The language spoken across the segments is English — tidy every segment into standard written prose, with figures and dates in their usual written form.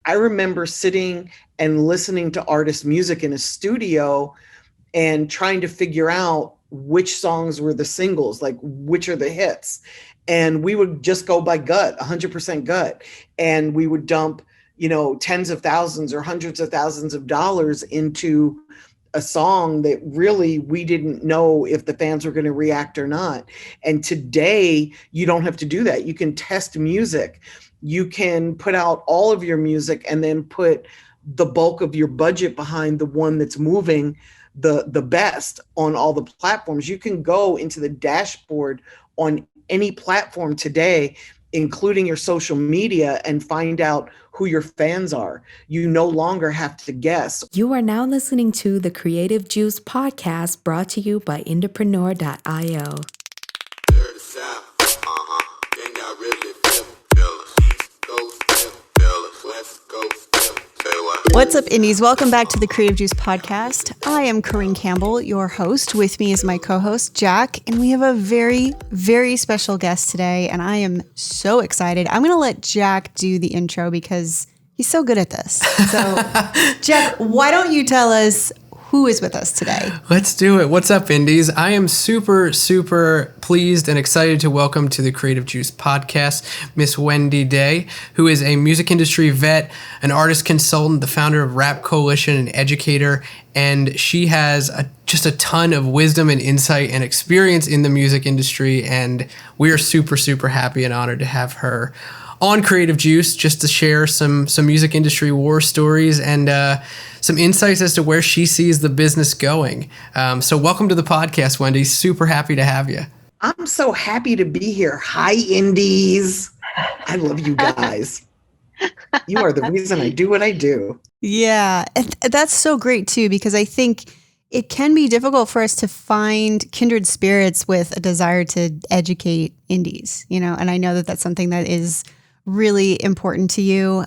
I remember sitting and listening to artist music in a studio and trying to figure out which songs were the singles, like which are the hits. And we would just go by gut, 100% gut. And we would dump, tens of thousands or hundreds of thousands of dollars into a song that really we didn't know if the fans were going to react or not. And today you don't have to do that. You can test music. You can put out all of your music and then put the bulk of your budget behind the one that's moving the best on all the platforms. You can go into the dashboard on any platform today, including your social media, and find out who your fans are. You no longer have to guess. You are now listening to the Creative Juice podcast, brought to you by Entrepreneur.io. What's up, Indies? Welcome back to the Creative Juice podcast. I am Corinne Campbell, your host. With me is my co-host, Jack, and we have a very, very special guest today, and I am so excited. I'm going to let Jack do the intro because he's so good at this. So, Jack, why don't you tell us who is with us today? Let's do it. What's up, Indies? I am super, super pleased and excited to welcome to the Creative Juice podcast, Miss Wendy Day, who is a music industry vet, an artist consultant, the founder of Rap Coalition, an educator, and she has just a ton of wisdom and insight and experience in the music industry, and we are super, super happy and honored to have her on Creative Juice just to share some music industry war stories and some insights as to where she sees the business going. So welcome to the podcast, Wendy. Super happy to have you. I'm so happy to be here. Hi, Indies. I love you guys. You are the reason I do what I do. Yeah, and that's so great too, because I think it can be difficult for us to find kindred spirits with a desire to educate indies, and I know that that's something that is really important to you.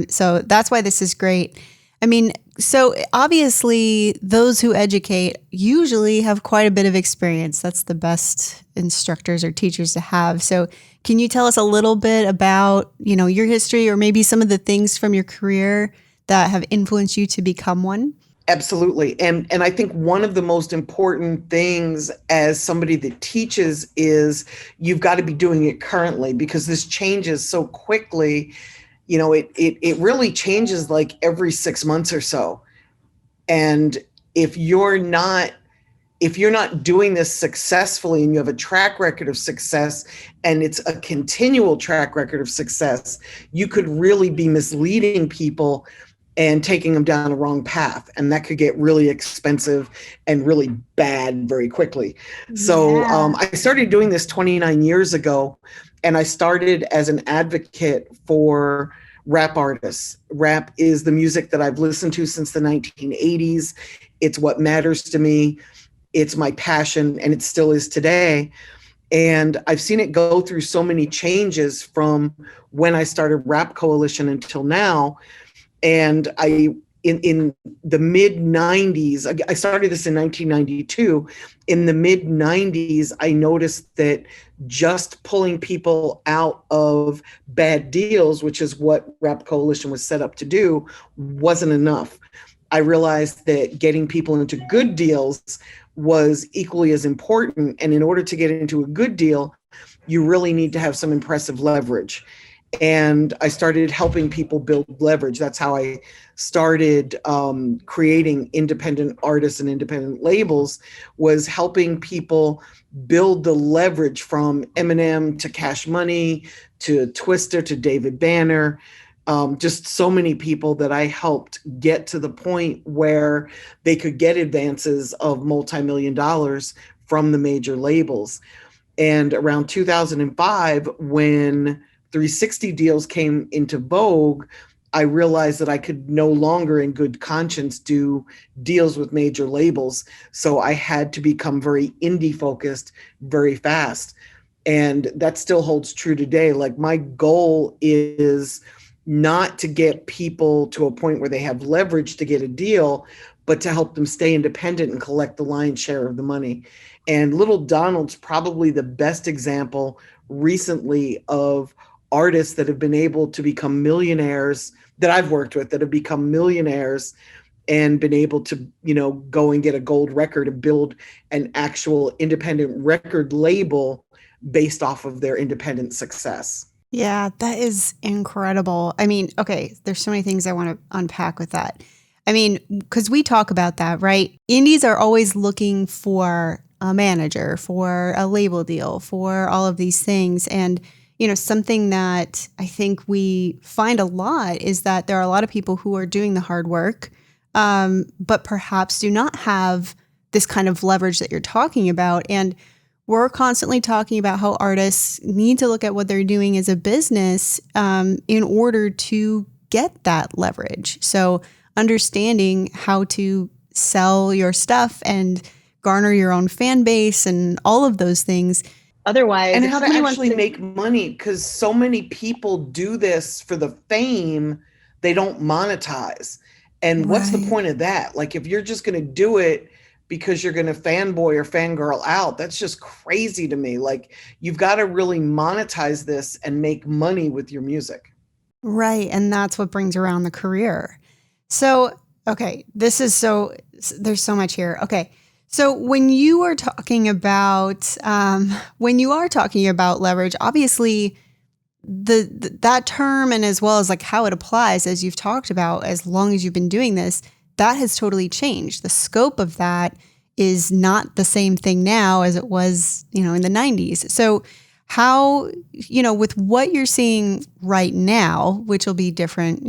So that's why this is great. I mean, so obviously those who educate usually have quite a bit of experience. That's the best instructors or teachers to have. So can you tell us a little bit about, your history or maybe some of the things from your career that have influenced you to become one? Absolutely. And I think one of the most important things as somebody that teaches is you've got to be doing it currently, because this changes so quickly. It really changes like every 6 months or so. And if you're not doing this successfully and you have a track record of success and it's a continual track record of success, you could really be misleading people and taking them down a wrong path. And that could get really expensive and really bad very quickly. So I started doing this 29 years ago, and I started as an advocate for rap artists. Rap is the music that I've listened to since the 1980s. It's what matters to me. It's my passion, and it still is today. And I've seen it go through so many changes from when I started Rap Coalition until now. And in the mid 90s, I started this in 1992. In the mid 90s, I noticed that just pulling people out of bad deals, which is what Rap Coalition was set up to do, wasn't enough. I realized that getting people into good deals was equally as important. And in order to get into a good deal, you really need to have some impressive leverage. And I started helping people build leverage. That's how I started creating independent artists and independent labels, was helping people build the leverage from Eminem to Cash Money to Twister to David Banner. Just so many people that I helped get to the point where they could get advances of multi-million dollars from the major labels. And around 2005, when 360 deals came into vogue, I realized that I could no longer in good conscience do deals with major labels. So I had to become very indie focused very fast. And that still holds true today. Like, my goal is not to get people to a point where they have leverage to get a deal, but to help them stay independent and collect the lion's share of the money. And Little Donald's probably the best example recently of artists that have been able to become millionaires that I've worked with that have become millionaires and been able to, go and get a gold record and build an actual independent record label based off of their independent success. Yeah, that is incredible. I mean, okay, there's so many things I want to unpack with that. I mean, because we talk about that, right? Indies are always looking for a manager, for a label deal, for all of these things. And, something that I think we find a lot is that there are a lot of people who are doing the hard work, but perhaps do not have this kind of leverage that you're talking about. And we're constantly talking about how artists need to look at what they're doing as a business in order to get that leverage. So understanding how to sell your stuff and garner your own fan base and all of those things. Otherwise, and how to actually make money, because so many people do this for the fame, they don't monetize. And what's the point of that? Like, if you're just going to do it because you're going to fanboy or fangirl out, that's just crazy to me. Like, you've got to really monetize this and make money with your music. Right. And that's what brings around the career. So, okay, there's so much here. Okay. So when you are talking about leverage, obviously that term, and as well as like how it applies, as you've talked about, as long as you've been doing this, that has totally changed. The scope of that is not the same thing now as it was, in the 90s. So how, with what you're seeing right now, which will be different,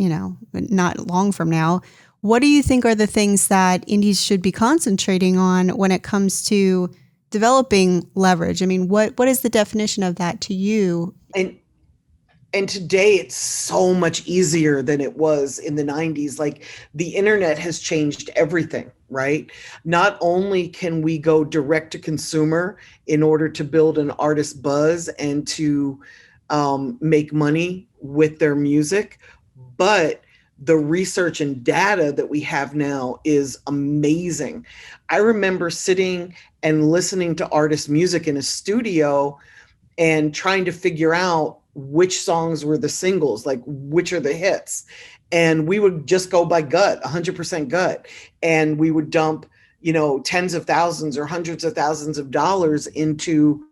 not long from now, what do you think are the things that indies should be concentrating on when it comes to developing leverage? I mean, what is the definition of that to you? And today it's so much easier than it was in the 90s. Like, the internet has changed everything, right? Not only can we go direct to consumer in order to build an artist buzz and to make money with their music, but the research and data that we have now is amazing. I remember sitting and listening to artist music in a studio and trying to figure out which songs were the singles, like which are the hits. And we would just go by gut, 100% gut. And we would dump, tens of thousands or hundreds of thousands of dollars into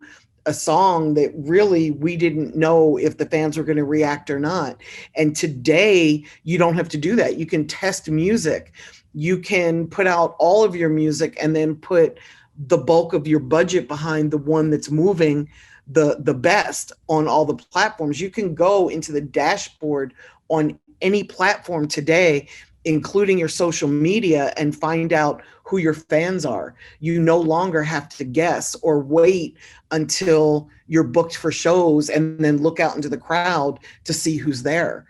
a song that really we didn't know if the fans were going to react or not. And today you don't have to do that. You can test music. You can put out all of your music and then put the bulk of your budget behind the one that's moving the best on all the platforms. You can go into the dashboard on any platform today, including your social media, and find out who your fans are. You no longer have to guess or wait until you're booked for shows and then look out into the crowd to see who's there.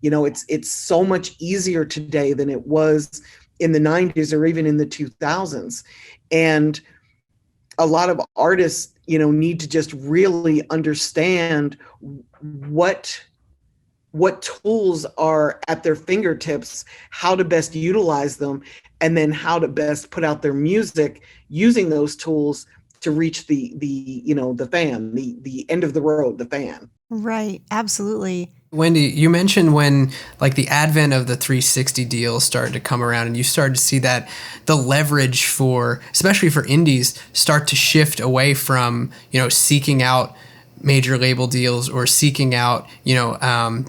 It's so much easier today than it was in the 90s or even in the 2000s. And a lot of artists, need to just really understand what tools are at their fingertips, how to best utilize them, and then how to best put out their music using those tools to reach the fan, the end of the road, the fan. Right. Absolutely. Wendy, you mentioned when like the advent of the 360 deals started to come around and you started to see that the leverage especially for indies, start to shift away from, seeking out major label deals or seeking out,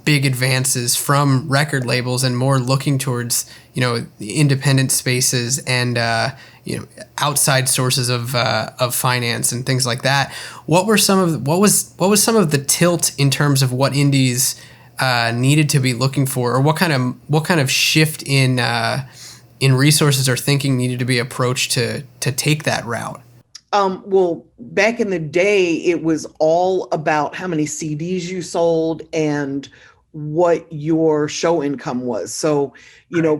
big advances from record labels and more looking towards, the independent spaces and, outside sources of finance and things like that. What was some of the tilt in terms of what indies needed to be looking for, or what kind of shift in resources or thinking needed to be approached to take that route? Well, back in the day, it was all about how many CDs you sold and what your show income was. So,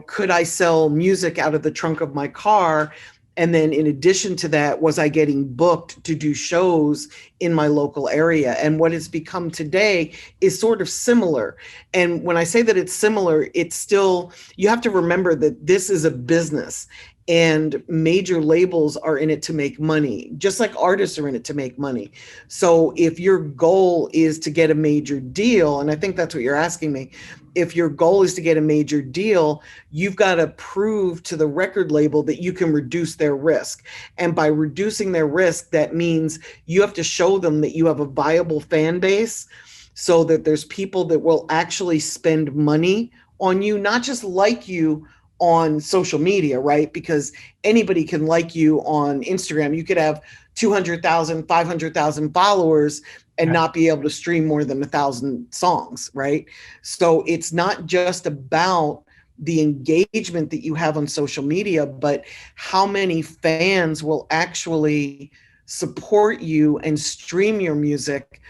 could I sell music out of the trunk of my car? And then in addition to that, was I getting booked to do shows in my local area? And what it's become today is sort of similar. And when I say that it's similar, it's still, you have to remember that this is a business. and major labels are in it to make money, just like artists are in it to make money. So if your goal is to get a major deal, and I think that's what you're asking me, if your goal is to get a major deal, you've got to prove to the record label that you can reduce their risk. And by reducing their risk, that means you have to show them that you have a viable fan base, so that there's people that will actually spend money on you, not just like you on social media, right? Because anybody can like you on Instagram. You could have 200,000, 500,000 followers and not be able to stream more than 1,000 songs, right? So it's not just about the engagement that you have on social media, but how many fans will actually support you and stream your music,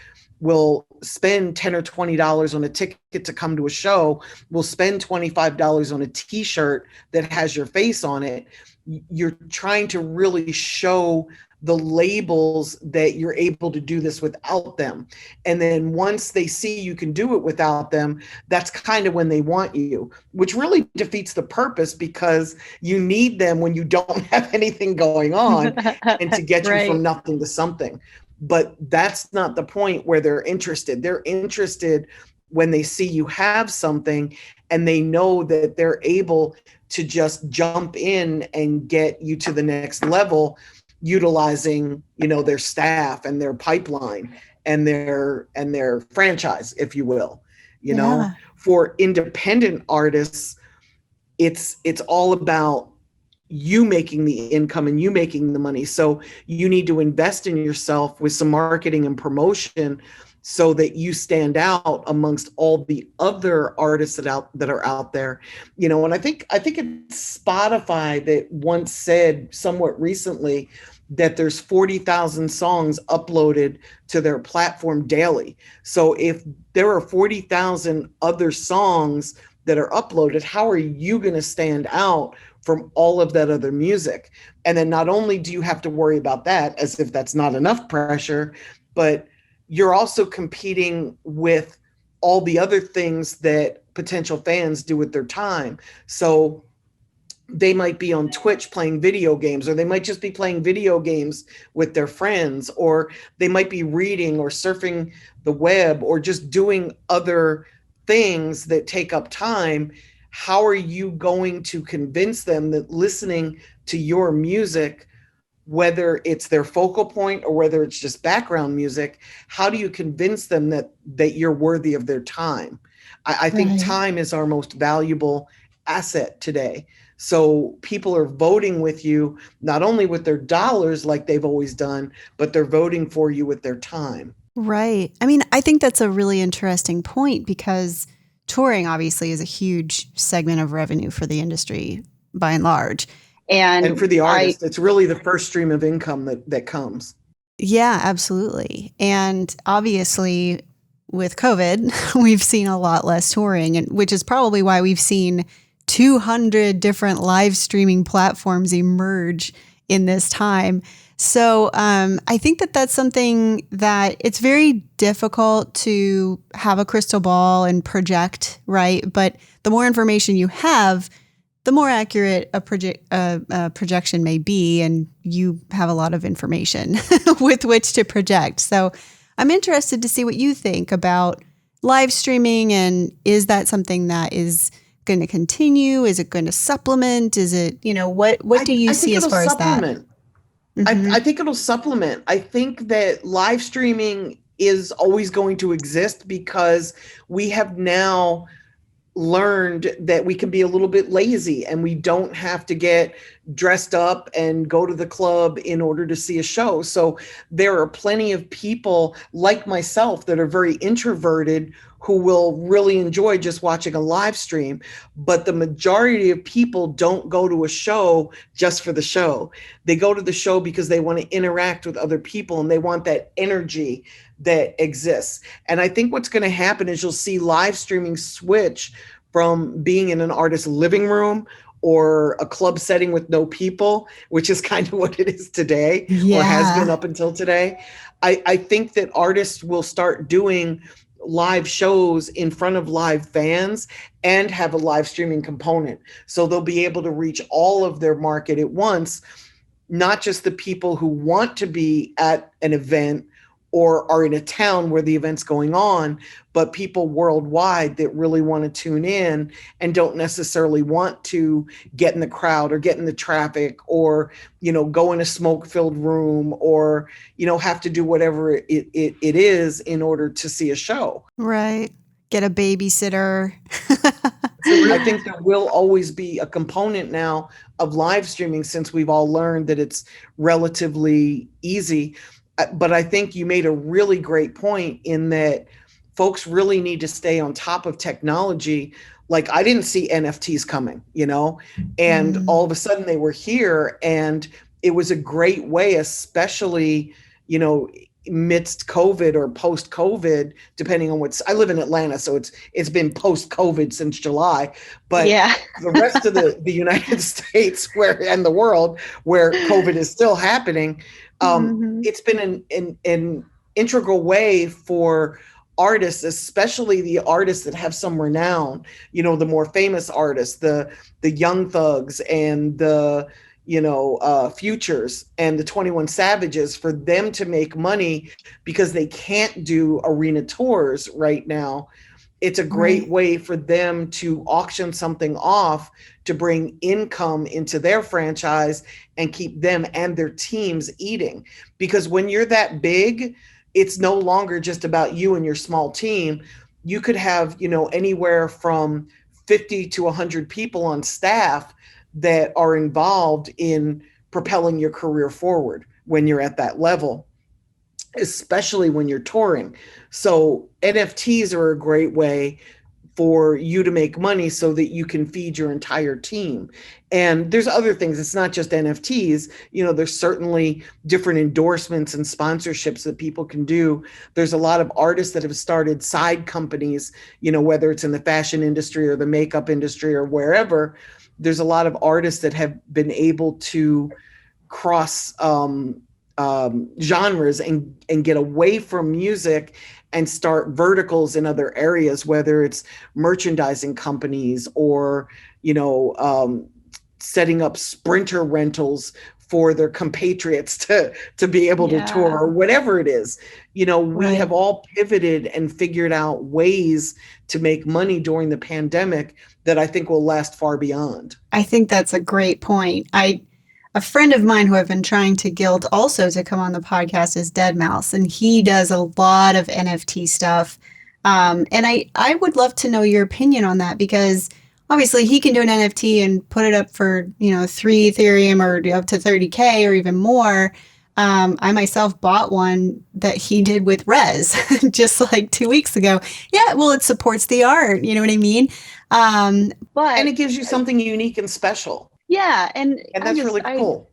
will spend $10 or $20 on a ticket to come to a show, will spend $25 on a t-shirt that has your face on it. You're trying to really show the labels that you're able to do this without them. And then once they see you can do it without them, that's kind of when they want you, which really defeats the purpose, because you need them when you don't have anything going on and to get you from nothing to something. But that's not the point where they're interested. They're interested when they see you have something and they know that they're able to just jump in and get you to the next level, utilizing, their staff and their pipeline and their franchise, if you will. For independent artists, it's all about you making the income and you making the money. So you need to invest in yourself with some marketing and promotion so that you stand out amongst all the other artists that are out there. And I think it's Spotify that once said somewhat recently that there's 40,000 songs uploaded to their platform daily. So if there are 40,000 other songs that are uploaded, how are you going to stand out from all of that other music? And then not only do you have to worry about that, as if that's not enough pressure, but you're also competing with all the other things that potential fans do with their time. So they might be on Twitch playing video games, or they might just be playing video games with their friends, or they might be reading or surfing the web or just doing other things that take up time. How are you going to convince them that listening to your music, whether it's their focal point or whether it's just background music, how do you convince them that you're worthy of their time? I think time is our most valuable asset today. So people are voting with you, not only with their dollars like they've always done, but they're voting for you with their time. Right. I mean, I think that's a really interesting point, because touring obviously is a huge segment of revenue for the industry by and large. And for the artist, it's really the first stream of income that comes. Yeah, absolutely. And obviously with COVID, we've seen a lot less touring, and which is probably why we've seen 200 different live streaming platforms emerge in this time. So I think that's something that it's very difficult to have a crystal ball and project, right? But the more information you have, the more accurate a projection may be, and you have a lot of information with which to project. So I'm interested to see what you think about live streaming, and is that something that is going to continue? Is it going to supplement? Is it, what do you see as far supplement. As that? Mm-hmm. I think it'll supplement. I think that live streaming is always going to exist because we have now learned that we can be a little bit lazy and we don't have to get dressed up and go to the club in order to see a show. So there are plenty of people like myself that are very introverted who will really enjoy just watching a live stream. But the majority of people don't go to a show just for the show. They go to the show because they want to interact with other people and they want that energy that exists. And I think what's going to happen is you'll see live streaming switch from being in an artist's living room or a club setting with no people, which is kind of what it is today, or has been up until today. I think that artists will start doing live shows in front of live fans and have a live streaming component. So they'll be able to reach all of their market at once, not just the people who want to be at an event or are in a town where the event's going on, but people worldwide that really want to tune in and don't necessarily want to get in the crowd or get in the traffic or, go in a smoke-filled room or, have to do whatever it is in order to see a show. Right. Get a babysitter. So I think there will always be a component now of live streaming since we've all learned that it's relatively easy. But I think you made a really great point in that folks really need to stay on top of technology. Like I didn't see NFTs coming, and all of a sudden they were here, and it was a great way, especially, amidst COVID or post-COVID, depending on I live in Atlanta, so it's been post-COVID since July, but the rest of the United States and the world where COVID is still happening, it's been an integral way for artists, especially the artists that have some renown, the more famous artists, the Young Thugs and the Futures and the 21 Savages, for them to make money because they can't do arena tours right now. It's a great way for them to auction something off to bring income into their franchise and keep them and their teams eating. Because when you're that big, it's no longer just about you and your small team. You could have, anywhere from 50 to 100 people on staff that are involved in propelling your career forward when you're at that level, especially when you're touring. So NFTs are a great way for you to make money so that you can feed your entire team. And there's other things. It's not just NFTs. There's certainly different endorsements and sponsorships that people can do. There's a lot of artists that have started side companies, whether it's in the fashion industry or the makeup industry or wherever. There's a lot of artists that have been able to cross genres and get away from music and start verticals in other areas, whether it's merchandising companies or, setting up sprinter rentals for their compatriots to be able to tour or whatever it is. We have all pivoted and figured out ways to make money during the pandemic that I think will last far beyond. I think that's a great point. A friend of mine who I've been trying to guild also to come on the podcast is Deadmau5, and he does a lot of NFT stuff. And I would love to know your opinion on that, because obviously he can do an NFT and put it up for, 3 Ethereum or up to 30K or even more. I myself bought one that he did with Rez just like 2 weeks ago. Yeah, well, it supports the art. You know what I mean? And it gives you something unique and special. Yeah. And that's really cool.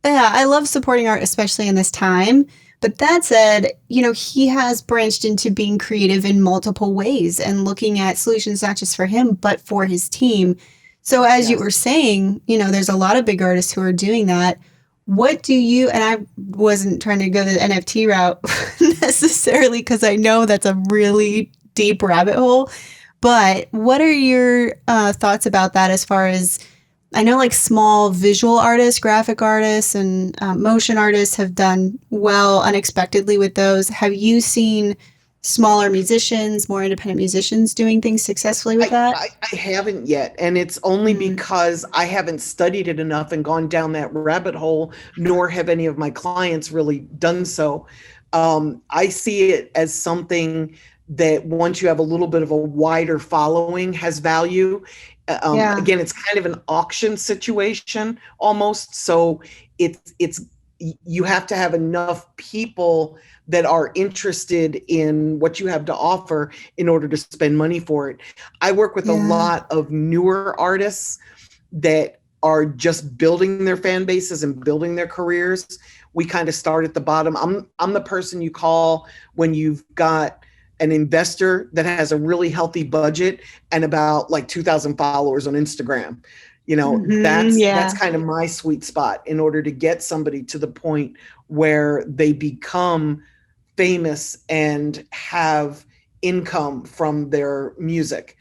I love supporting art, especially in this time. But that said, he has branched into being creative in multiple ways and looking at solutions, not just for him, but for his team. So as you were saying, there's a lot of big artists who are doing that. What do you, and I wasn't trying to go the NFT route necessarily, because I know that's a really deep rabbit hole, but what are your thoughts about that as far as, I know like small visual artists, graphic artists, and motion artists have done well unexpectedly with those. Have you seen smaller musicians, more independent musicians doing things successfully with that? I haven't yet. And it's only because I haven't studied it enough and gone down that rabbit hole, nor have any of my clients really done so. I see it as something that once you have a little bit of a wider following has value. Again, it's kind of an auction situation almost. So it's you have to have enough people that are interested in what you have to offer in order to spend money for it. I work with a lot of newer artists that are just building their fan bases and building their careers. We kind of start at the bottom. I'm the person you call when you've got an investor that has a really healthy budget and about like 2,000 followers on Instagram. That's kind of my sweet spot in order to get somebody to the point where they become famous and have income from their music.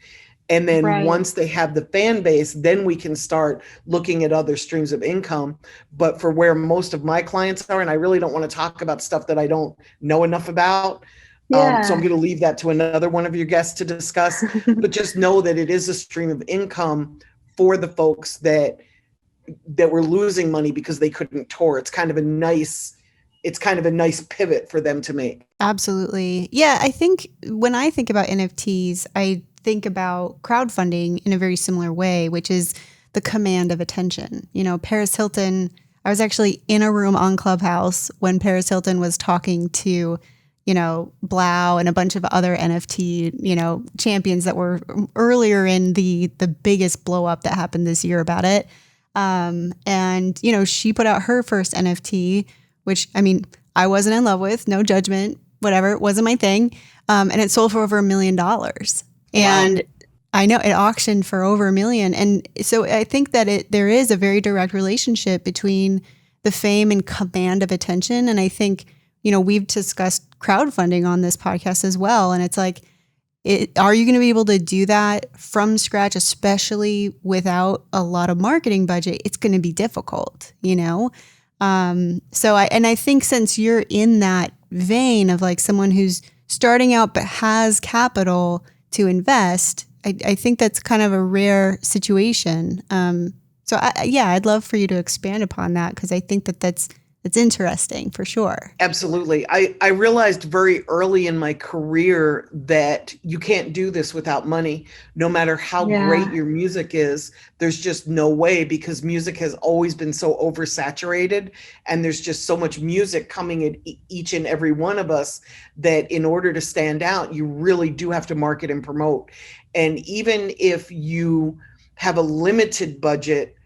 And then Right. once they have the fan base, then we can start looking at other streams of income. But for where most of my clients are, and I really don't want to talk about stuff that I don't know enough about. So I'm Yeah. going to leave that to another one of your guests to discuss, but just know that it is a stream of income for the folks that were losing money because they couldn't tour. It's kind of a nice pivot for them to make. Absolutely. Yeah, I think when I think about NFTs, I think about crowdfunding in a very similar way, which is the command of attention. You know, Paris Hilton, I was actually in a room on Clubhouse when Paris Hilton was talking to, you know, Blau and a bunch of other NFT, you know, champions that were earlier in the biggest blow up that happened this year about it. And, you know, she put out her first NFT, which, I mean, I wasn't in love with, no judgment, whatever, it wasn't my thing. And it sold for over $1 million. And I know it auctioned for over $1 million. And so I think that there is a very direct relationship between the fame and command of attention. And I think, you know, we've discussed crowdfunding on this podcast as well. And it's like, are you going to be able to do that from scratch, especially without a lot of marketing budget? It's going to be difficult, you know? So I think since you're in that vein of like someone who's starting out but has capital to invest, I think that's kind of a rare situation. So I'd love for you to expand upon that, because I think that's interesting for sure. Absolutely. I realized very early in my career that you can't do this without money. No matter how great your music is, there's just no way, because music has always been so oversaturated, and there's just so much music coming at each and every one of us that in order to stand out, you really do have to market and promote. And even if you have a limited budget,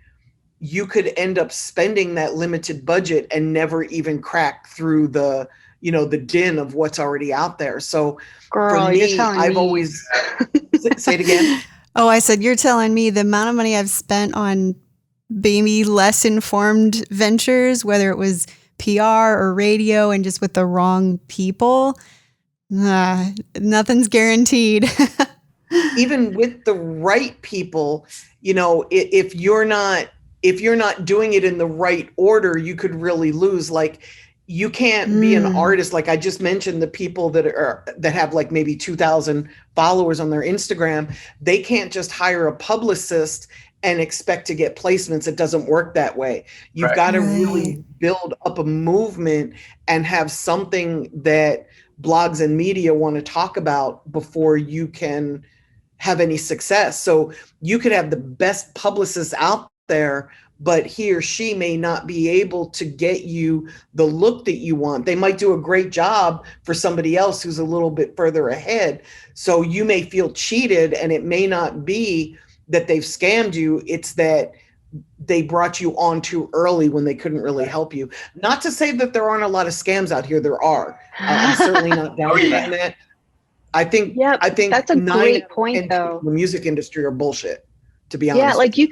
you could end up spending that limited budget and never even crack through the din of what's already out there. So Girl, for me, you're telling I've me. always say it again. Oh, I said, you're telling me the amount of money I've spent on maybe less informed ventures, whether it was PR or radio and just with the wrong people, nothing's guaranteed. Even with the right people, you know, if you're not doing it in the right order, you could really lose. Like, you can't be an artist. Like I just mentioned, the people that have like maybe 2,000 followers on their Instagram, they can't just hire a publicist and expect to get placements. It doesn't work that way. You've got to really build up a movement and have something that blogs and media want to talk about before you can have any success. So you could have the best publicist out there, but he or she may not be able to get you the look that you want. They might do a great job for somebody else who's a little bit further ahead. So you may feel cheated, and it may not be that they've scammed you. It's that they brought you on too early when they couldn't really help you. Not to say that there aren't a lot of scams out here. There are. I'm certainly not doubting that. I think that's a great point, though. The music industry are bullshit, to be honest. Yeah, like you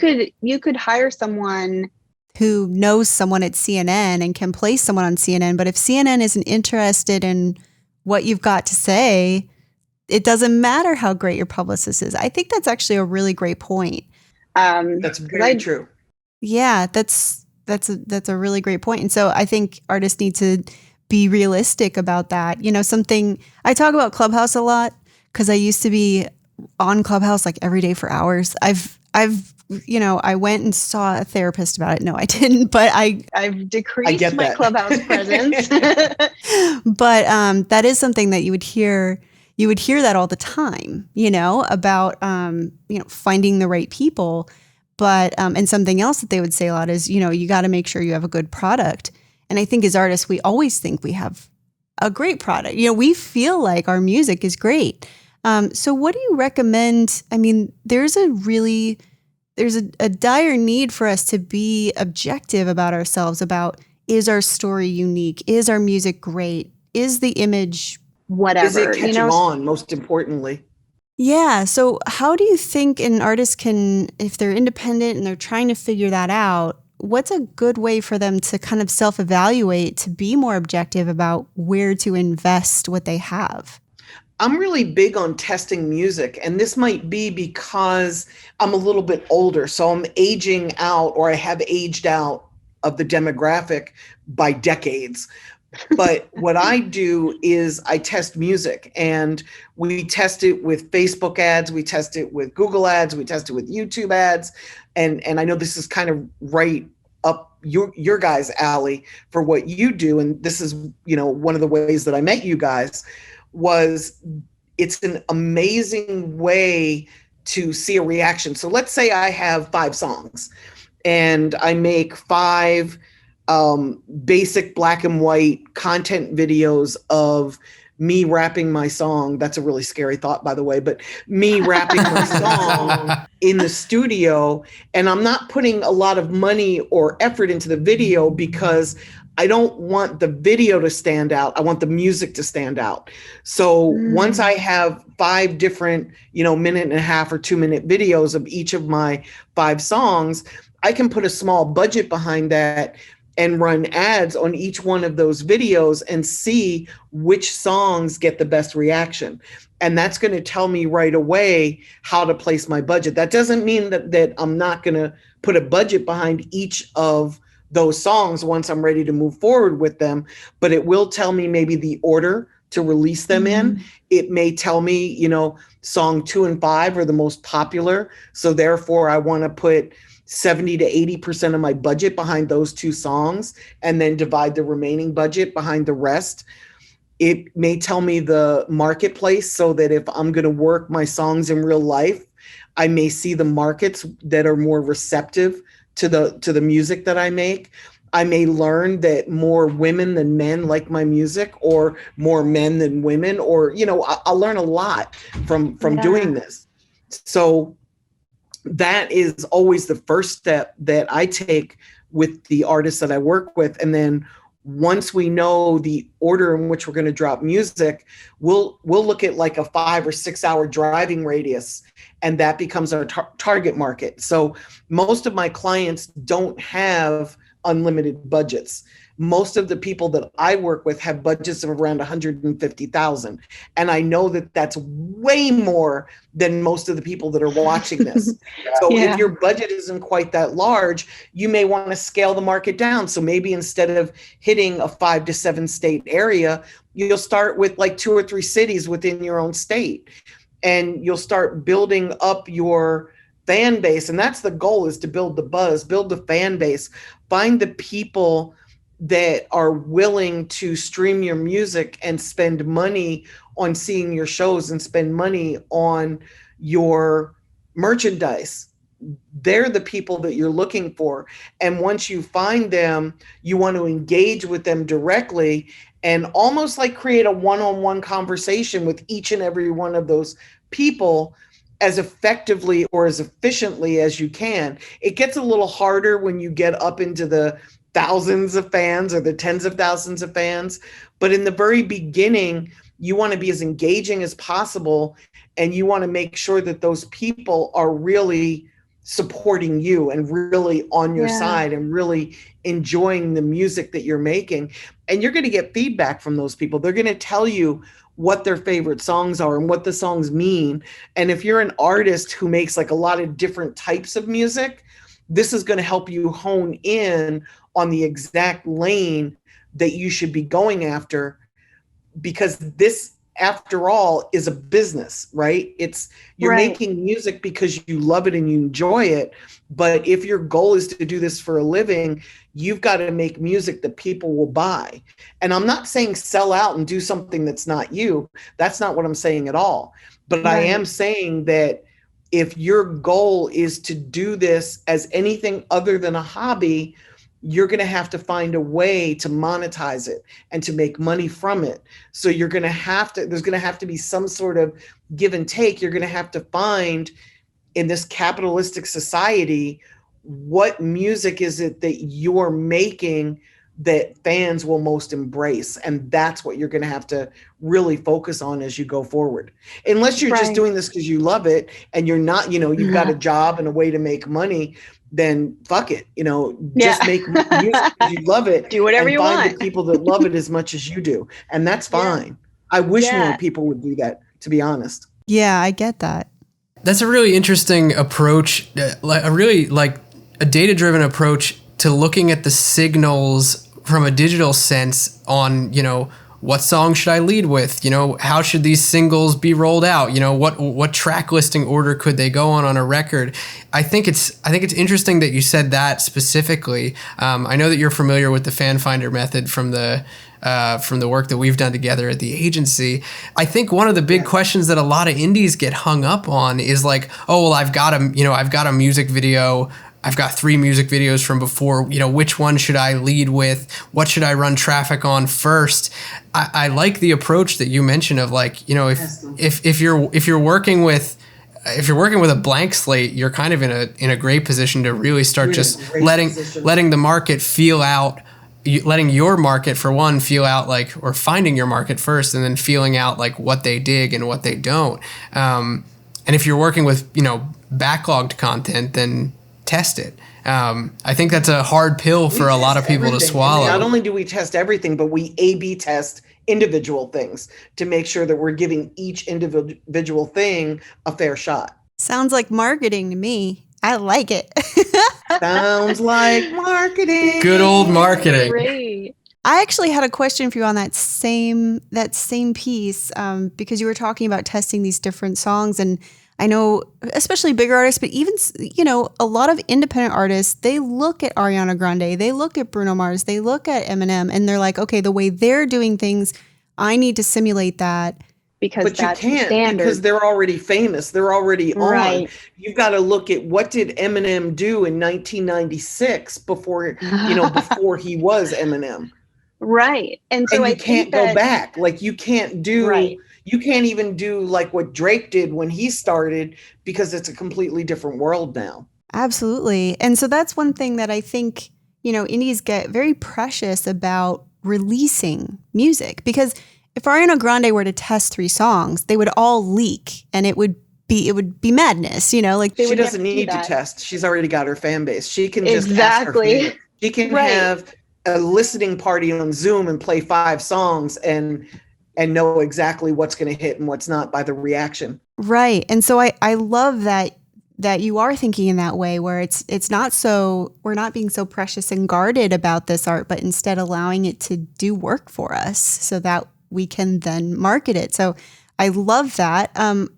could hire someone who knows someone at CNN and can place someone on CNN. But if CNN isn't interested in what you've got to say, it doesn't matter how great your publicist is. I think that's actually a really great point. That's very true. Yeah, that's a really great point. And so I think artists need to be realistic about that. You know, something I talk about Clubhouse a lot because I used to be on Clubhouse like every day for hours. I've you know, I went and saw a therapist about it. No, I didn't, but I've decreased my Clubhouse presence. But that is something that you would hear that all the time, you know, about you know, finding the right people. But and something else that they would say a lot is, you know, you got to make sure you have a good product. And I think as artists, we always think we have a great product. You know, we feel like our music is great. So what do you recommend? I mean, there's a dire need for us to be objective about ourselves, about, is our story unique? Is our music great? Is the image whatever? Is it catching on, most importantly? Yeah. So how do you think an artist can, if they're independent and they're trying to figure that out, what's a good way for them to kind of self-evaluate, to be more objective about where to invest what they have? I'm really big on testing music, and this might be because I'm a little bit older, so I'm aging out, or I have aged out of the demographic by decades. But what I do is I test music, and we test it with Facebook ads, we test it with Google ads, we test it with YouTube ads. And I know this is kind of right up your guys' alley for what you do. And this is, one of the ways that I met you guys was it's an amazing way to see a reaction. So let's say I have 5 songs and I make 5 basic black and white content videos of me rapping my song. That's a really scary thought, by the way, but me rapping my song in the studio. And I'm not putting a lot of money or effort into the video because I don't want the video to stand out. I want the music to stand out. So once I have 5 different, minute and a half or 2-minute videos of each of my 5 songs, I can put a small budget behind that and run ads on each one of those videos and see which songs get the best reaction. And that's going to tell me right away how to place my budget. That doesn't mean that I'm not going to put a budget behind each of those songs once I'm ready to move forward with them, but it will tell me maybe the order to release them in. It may tell me, song 2 and 5 are the most popular. So therefore I want to put 70 to 80% of my budget behind those 2 songs and then divide the remaining budget behind the rest. It may tell me the marketplace so that if I'm going to work my songs in real life, I may see the markets that are more receptive to the music that I make. I may learn that more women than men like my music, or more men than women, or, I'll learn a lot from doing this. So that is always the first step that I take with the artists that I work with. And then once we know the order in which we're going to drop music, we'll look at like a 5 or 6 hour driving radius, and that becomes our target market. So most of my clients don't have unlimited budgets. Most of the people that I work with have budgets of around 150,000. And I know that that's way more than most of the people that are watching this. So if your budget isn't quite that large, you may want to scale the market down. So maybe instead of hitting a 5 to 7 state area, you'll start with like 2 or 3 cities within your own state. And you'll start building up your fan base. And that's the goal, is to build the buzz, build the fan base, find the people that are willing to stream your music and spend money on seeing your shows and spend money on your merchandise. They're the people that you're looking for. And once you find them, you want to engage with them directly and almost like create a one-on-one conversation with each and every one of those people as effectively or as efficiently as you can. It gets a little harder when you get up into the thousands of fans or the tens of thousands of fans. But in the very beginning, you want to be as engaging as possible. And you want to make sure that those people are really supporting you and really on your side and really enjoying the music that you're making. And you're going to get feedback from those people. They're going to tell you what their favorite songs are and what the songs mean. And if you're an artist who makes like a lot of different types of music, this is going to help you hone in on the exact lane that you should be going after, because this, after all, is a business, right? You're making music because you love it and you enjoy it. But if your goal is to do this for a living, you've got to make music that people will buy. And I'm not saying sell out and do something that's not you. That's not what I'm saying at all. But I am saying that if your goal is to do this as anything other than a hobby, you're going to have to find a way to monetize it and to make money from it. So there's going to have to be some sort of give and take. You're going to have to find, in this capitalistic society, what music is it that you're making that fans will most embrace. And that's what you're going to have to really focus on as you go forward. Unless you're just doing this because you love it and you're not, you've got a job and a way to make money, then fuck it, just make music because you love it. Do whatever you want. Find the people that love it as much as you do. And that's fine. I wish more people would do that. to be honest. Yeah, I get that. That's a really interesting approach, a data-driven approach to looking at the signals from a digital sense on, what song should I lead with? How should these singles be rolled out? What track listing order could they go on a record? I think it's interesting that you said that specifically. I know that you're familiar with the fan finder method from the work that we've done together at the agency. I think one of the big questions that a lot of indies get hung up on is like, oh, well, I've got a music video. I've got 3 music videos from before, which one should I lead with? What should I run traffic on first? I like the approach that you mentioned of like, if you're working with a blank slate, you're kind of in a great position to really start just letting the market feel out, letting your market for one feel out like, or finding your market first and then feeling out like what they dig and what they don't. And if you're working with, backlogged content, then test it. I think that's a hard pill for a lot of people to swallow. Not only do we test everything, but we A/B test individual things to make sure that we're giving each individual thing a fair shot. Sounds like marketing to me. I like it. Sounds like marketing. Good old marketing. Great. I actually had a question for you on that same piece, because you were talking about testing these different songs, and I know, especially bigger artists, but even, a lot of independent artists, they look at Ariana Grande, they look at Bruno Mars, they look at Eminem, and they're like, okay, the way they're doing things, I need to simulate that. But that's you can't, standard. because they're already famous. They're already Right. on. You've got to look at what did Eminem do in 1996 before he was Eminem. Right. And so And I you can't go back. Like you can't do, Right. you can't even do like what Drake did when he started, because it's a completely different world now. Absolutely. And so that's one thing that I think, indies get very precious about releasing music, because if Ariana Grande were to test 3 songs, they would all leak and it would be madness, like She doesn't need to test. She's already got her fan base. She can just ask her fans. She can have a listening party on Zoom and play 5 songs and know exactly what's going to hit and what's not by the reaction. Right. And so I love that you are thinking in that way, where it's not so, we're not being so precious and guarded about this art, but instead allowing it to do work for us so that we can then market it. So I love that.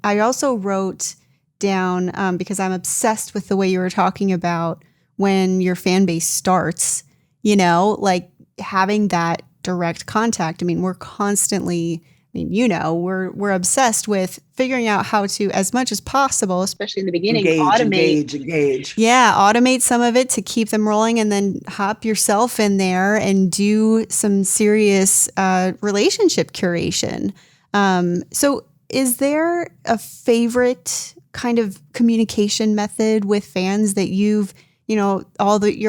I also wrote down, because I'm obsessed with the way you were talking about when your fan base starts, like having that direct contact. I mean, we're constantly, we're obsessed with figuring out how to, as much as possible, especially in the beginning, engage. Yeah, automate some of it to keep them rolling, and then hop yourself in there and do some serious relationship curation. So is there a favorite kind of communication method with fans that you've, your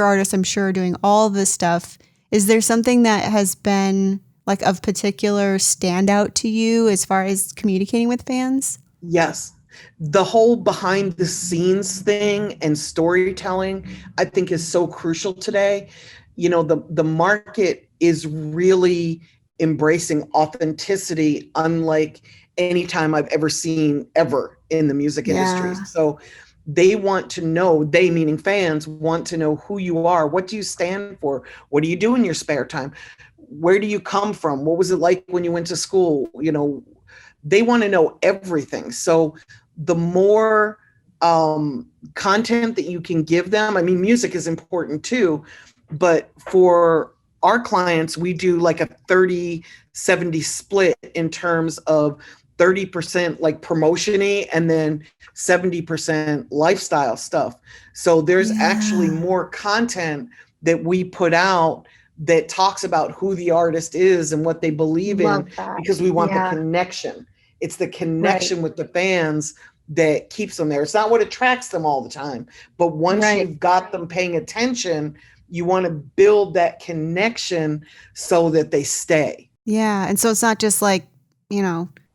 artists, I'm sure, are doing all this stuff. Is there something that has been like of particular standout to you as far as communicating with fans? Yes. The whole behind the scenes thing and storytelling, I think, is so crucial today. The market is really embracing authenticity unlike any time I've ever seen ever in the music industry. So they want to know, they meaning fans, want to know who you are. What do you stand for? What do you do in your spare time? Where do you come from? What was it like when you went to school? They want to know everything. So the more content that you can give them, I mean, music is important too, but for our clients, we do like a 30-70 split in terms of 30% like promotion-y and then 70% lifestyle stuff. So there's actually more content that we put out that talks about who the artist is and what they believe in, because we want the connection. It's the connection with the fans that keeps them there. It's not what attracts them all the time, but once you've got them paying attention, you want to build that connection so that they stay. Yeah. And so it's not just like,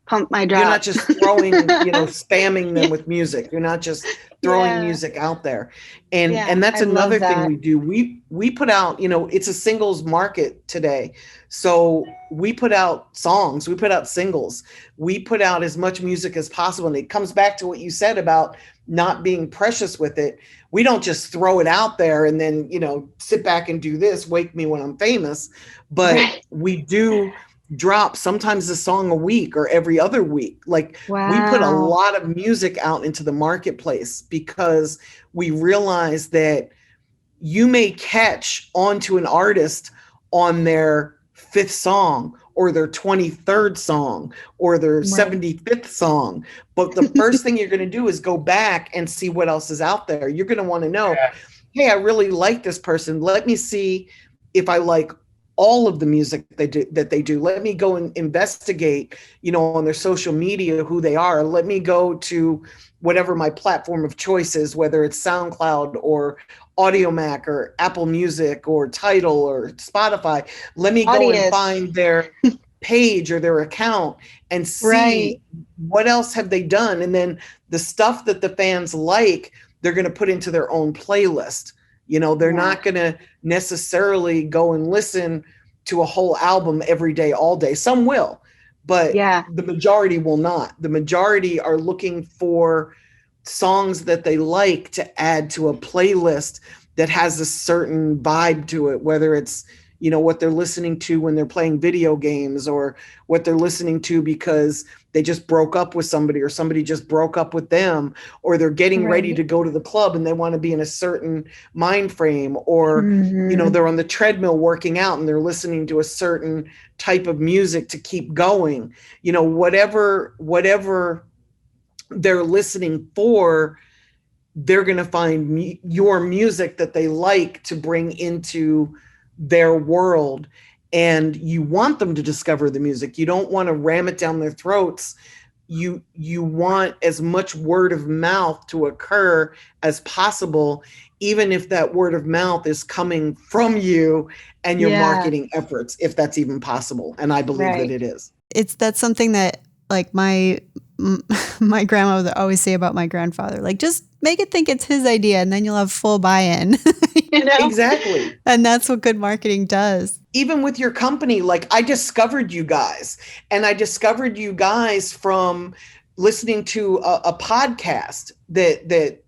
pump my You're drop. not just throwing, spamming them with music. You're not just throwing music out there. And that's another thing we do. We put out, it's a singles market today. So we put out songs, we put out singles, we put out as much music as possible. And it comes back to what you said about not being precious with it. We don't just throw it out there and then, sit back and do this, wake me when I'm famous. But we do drop sometimes a song a week or every other week. Like we put a lot of music out into the marketplace because we realize that you may catch onto an artist on their 5th song or their 23rd song or their 75th song. But the first thing you're going to do is go back and see what else is out there. You're going to want to know, hey, I really like this person. Let me see if I like all of the music that they do. Let me go and investigate, on their social media, who they are. Let me go to whatever my platform of choice is, whether it's SoundCloud or AudioMac or Apple Music or Tidal or Spotify. Let me go and find their page or their account and see what else have they done. And then the stuff that the fans like, they're going to put into their own playlist. They're not going to necessarily go and listen to a whole album every day, all day. Some will, but the majority will not. The majority are looking for songs that they like to add to a playlist that has a certain vibe to it, whether it's, what they're listening to when they're playing video games or what they're listening to because they just broke up with somebody or somebody just broke up with them, or they're getting ready to go to the club and they want to be in a certain mind frame, or, they're on the treadmill working out and they're listening to a certain type of music to keep going, whatever they're listening for, they're going to find your music that they like to bring into their world. And you want them to discover the music. You don't want to ram it down their throats. You want as much word of mouth to occur as possible, even if that word of mouth is coming from you and your marketing efforts, if that's even possible. And I believe that it is. That's something that like my grandma would always say about my grandfather, like, just make it think it's his idea and then you'll have full buy-in. Exactly. And that's what good marketing does. Even with your company, like I discovered you guys from listening to a podcast that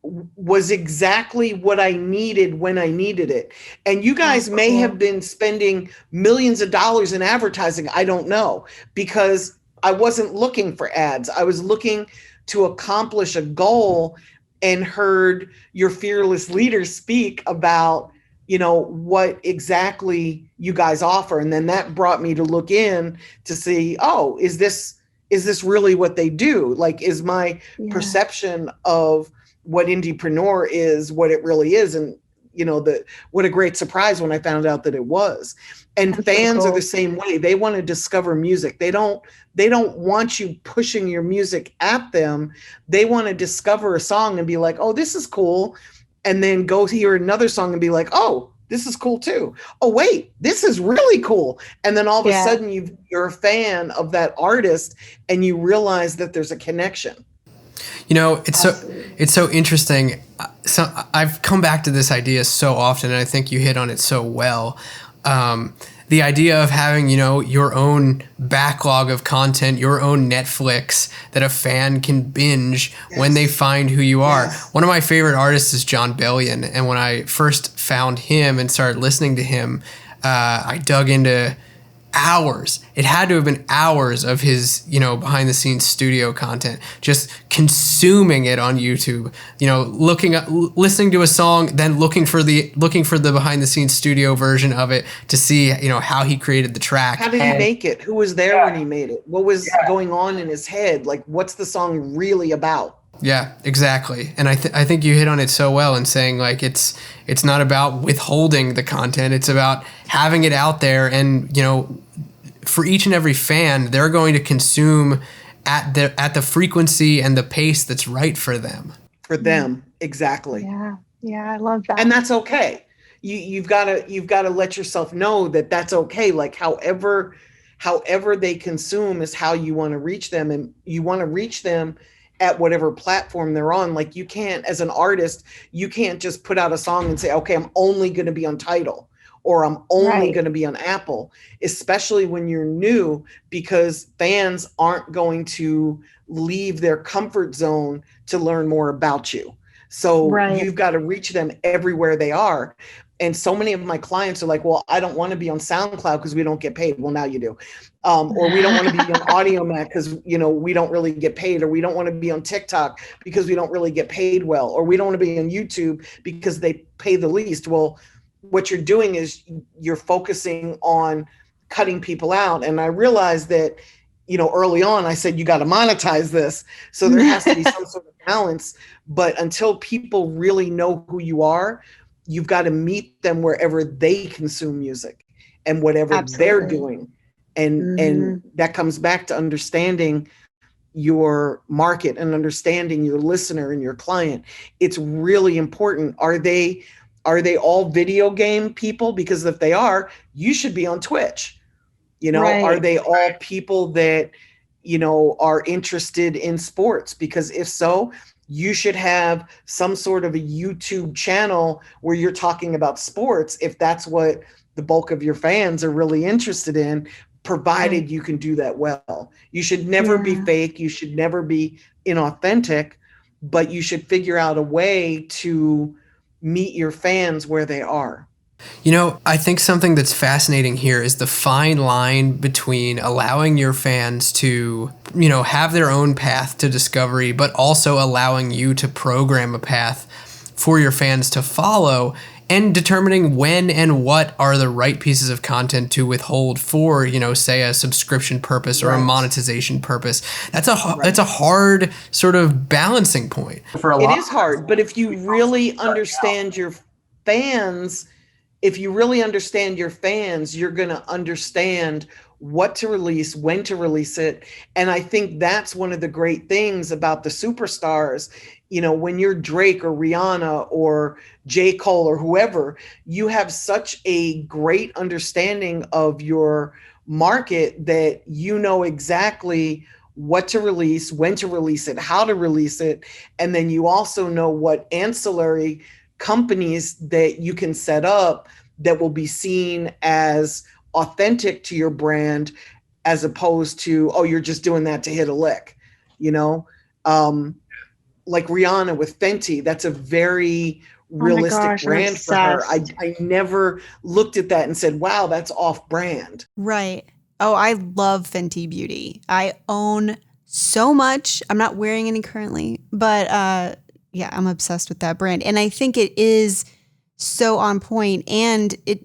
was exactly what I needed when I needed it. And you guys may have been spending millions of dollars in advertising. I don't know, because I wasn't looking for ads. I was looking to accomplish a goal and heard your fearless leader speak about, what exactly you guys offer. And then that brought me to look in to see, oh, is this really what they do? Like, is my perception of what Indiepreneur is what it really is? And, what a great surprise when I found out that it was. And that's fans so cool. Are the same way. They want to discover music. They don't want you pushing your music at them. They want to discover a song and be like, oh, this is cool. And then go hear another song and be like, oh, this is cool too. Oh, wait, this is really cool. And then all of a sudden you're a fan of that artist and you realize that there's a connection. It's so interesting. So I've come back to this idea so often, and I think you hit on it so well. The idea of having, your own backlog of content, your own Netflix that a fan can binge when they find who you are. One of my favorite artists is John Bellion. And when I first found him and started listening to him, I dug into hours. It had to have been hours of his, behind the scenes studio content, just consuming it on YouTube, listening to a song, then looking for the behind the scenes studio version of it to see, how he created the track. How did he make it? Who was there when he made it? What was going on in his head? Like, what's the song really about? Yeah, exactly. And I think you hit on it so well in saying, like, it's not about withholding the content. It's about having it out there. And, for each and every fan, they're going to consume at the frequency and the pace that's right for them. For them. Exactly. Yeah. Yeah. I love that. And that's okay. You've got to let yourself know that that's okay. Like, however however they consume is how you want to reach them. And you want to reach them at whatever platform they're on. Like you can't, as an artist, you can't just put out a song and say, okay, I'm only going to be on Tidal or I'm only going to be on Apple, especially when you're new, because fans aren't going to leave their comfort zone to learn more about you. So you've got to reach them everywhere they are. And so many of my clients are like, well, I don't want to be on SoundCloud because we don't get paid. Well, now you do. Or we don't want to be on AudioMac because, we don't really get paid. Or we don't want to be on TikTok because we don't really get paid well. Or we don't want to be on YouTube because they pay the least. Well, what you're doing is you're focusing on cutting people out. And I realized that, early on, I said, you got to monetize this. So there has to be some sort of balance. But until people really know who you are, you've got to meet them wherever they consume music and whatever they're doing. And that comes back to understanding your market and understanding your listener and your client. It's really important. Are they all video game people? Because if they are, you should be on Twitch. Are they all people that, are interested in sports? Because if so, you should have some sort of a YouTube channel where you're talking about sports, if that's what the bulk of your fans are really interested in, provided you can do that well. You should never be fake. You should never be inauthentic, but you should figure out a way to meet your fans where they are. I think something that's fascinating here is the fine line between allowing your fans to, have their own path to discovery, but also allowing you to program a path for your fans to follow, and determining when and what are the right pieces of content to withhold for, say a subscription purpose or a monetization purpose. That's a hard sort of balancing point. It is hard, but if you really understand your fans, you're going to understand what to release, when to release it. And I think that's one of the great things about the superstars. When you're Drake or Rihanna or J. Cole or whoever, you have such a great understanding of your market that you know exactly what to release, when to release it, how to release it. And then you also know what ancillary companies that you can set up that will be seen as authentic to your brand, as opposed to, oh, you're just doing that to hit a lick, like Rihanna with Fenty. That's a very realistic brand for her. I never looked at that and said, wow, that's off brand. Right. Oh, I love Fenty Beauty. I own so much. I'm not wearing any currently, but I'm obsessed with that brand. And I think it is so on point. And it,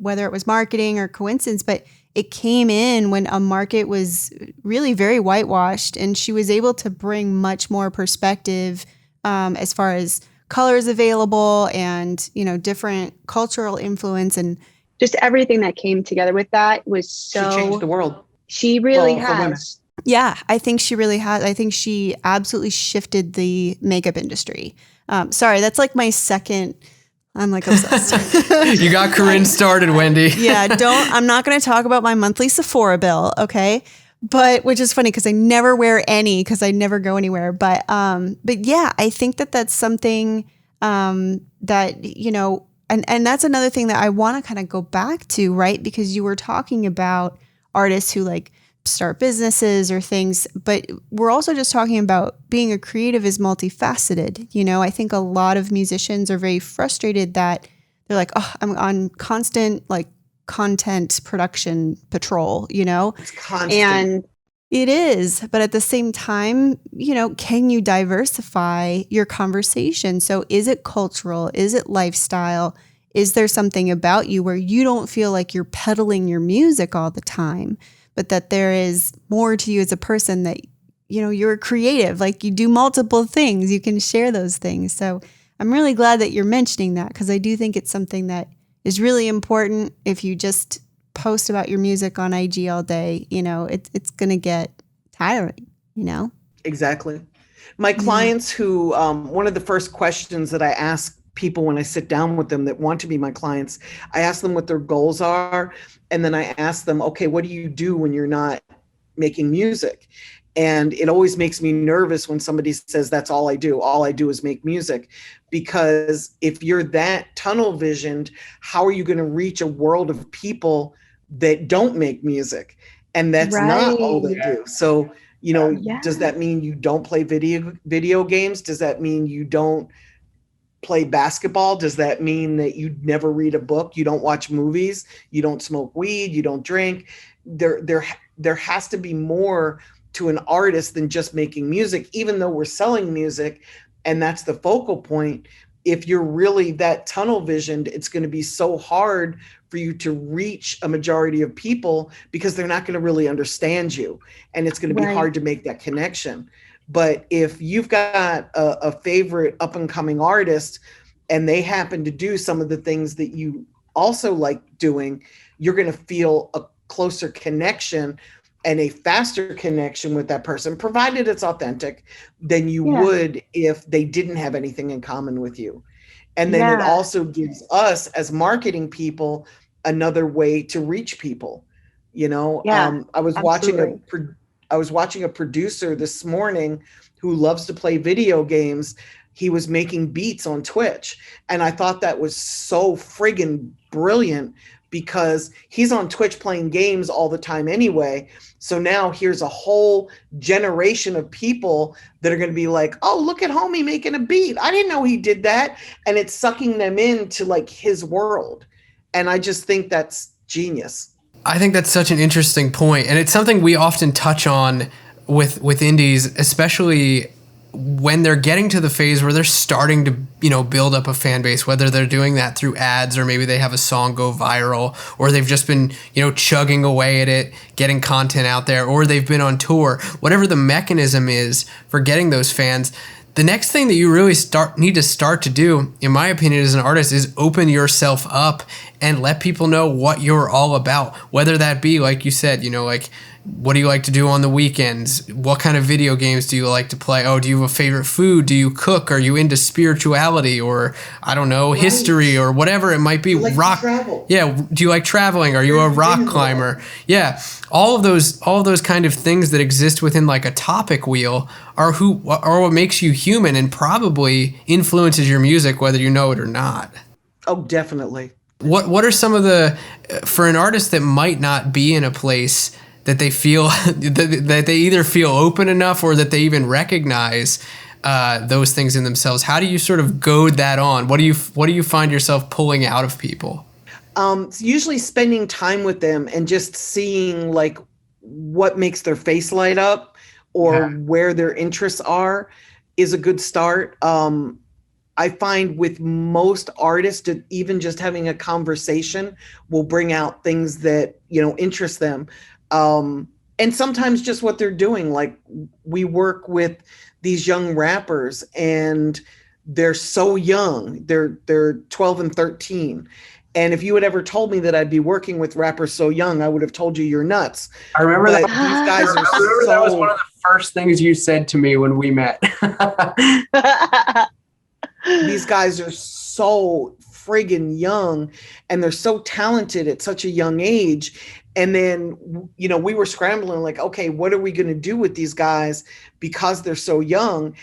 whether it was marketing or coincidence, but it came in when a market was really very whitewashed, and she was able to bring much more perspective as far as colors available and, different cultural influence, and just everything that came together with that was so... She changed the world. She really has. Yeah, I think she really has. I think she absolutely shifted the makeup industry. Sorry, that's like my second... I'm like obsessed. You got Corinne started, Wendy. Yeah, I'm not going to talk about my monthly Sephora bill, okay? But which is funny because I never wear any because I never go anywhere. But yeah, I think that's something that, and that's another thing that I want to kind of go back to, right? Because you were talking about artists who like start businesses or things, but we're also just talking about being a creative is multifaceted. I think a lot of musicians are very frustrated that they're like, oh, I'm on constant like content production patrol, It's constant. And it is, but at the same time, can you diversify your conversation? So is it cultural? Is it lifestyle? Is there something about you where you don't feel like you're peddling your music all the time, but that there is more to you as a person, that, you're creative, like you do multiple things, you can share those things. So I'm really glad that you're mentioning that, because I do think it's something that is really important. If you just post about your music on IG all day, it's going to get tiring, Exactly. My clients who, one of the first questions that I ask people when I sit down with them that want to be my clients, I ask them what their goals are. And then I ask them, okay, what do you do when you're not making music? And it always makes me nervous when somebody says, that's all I do. All I do is make music. Because if you're that tunnel visioned, how are you going to reach a world of people that don't make music? And that's not all they do. So, does that mean you don't play video games? Does that mean you don't play basketball? Does that mean that you never read a book? You don't watch movies? You don't smoke weed? You don't drink? There has to be more to an artist than just making music, even though we're selling music and that's the focal point. If you're really that tunnel visioned, it's going to be so hard for you to reach a majority of people because they're not going to really understand you. And it's going to be hard to make that connection. But if you've got a favorite up and coming artist and they happen to do some of the things that you also like doing, you're going to feel a closer connection and a faster connection with that person, provided it's authentic, than you would if they didn't have anything in common with you. And then it also gives us as marketing people another way to reach people. I was watching a producer this morning who loves to play video games. He was making beats on Twitch. And I thought that was so friggin' brilliant because he's on Twitch playing games all the time anyway. So now here's a whole generation of people that are going to be like, oh, look at homie making a beat. I didn't know he did that. And it's sucking them into like his world. And I just think that's genius. I think that's such an interesting point. And it's something we often touch on with indies, especially when they're getting to the phase where they're starting to, build up a fan base, whether they're doing that through ads or maybe they have a song go viral or they've just been, chugging away at it, getting content out there, or they've been on tour, whatever the mechanism is for getting those fans. The next thing that you really need to start to do, in my opinion, as an artist, is open yourself up and let people know what you're all about. Whether that be, like you said, what do you like to do on the weekends? What kind of video games do you like to play? Oh, do you have a favorite food? Do you cook? Are you into spirituality or, I don't know, history or whatever it might be? Like rock. Travel. Yeah. Do you like traveling? Are you a rock climber? Yeah. All of those kind of things that exist within like a topic wheel are what makes you human and probably influences your music, whether you know it or not. Oh, definitely. What are some of for an artist that might not be in a place that they feel that they either feel open enough or that they even recognize those things in themselves? How do you sort of goad that on? What do you find yourself pulling out of people? Usually spending time with them and just seeing like what makes their face light up or where their interests are is a good start. I find with most artists, even just having a conversation will bring out things that, interest them. And sometimes just what they're doing. Like we work with these young rappers and they're so young. They're 12 and 13. And if you had ever told me that I'd be working with rappers so young, I would have told you you're nuts. I remember but that. These guys are that was one of the first things you said to me when we met. These guys are so friggin' young and they're so talented at such a young age. And then, we were scrambling like, okay, what are we going to do with these guys because they're so young?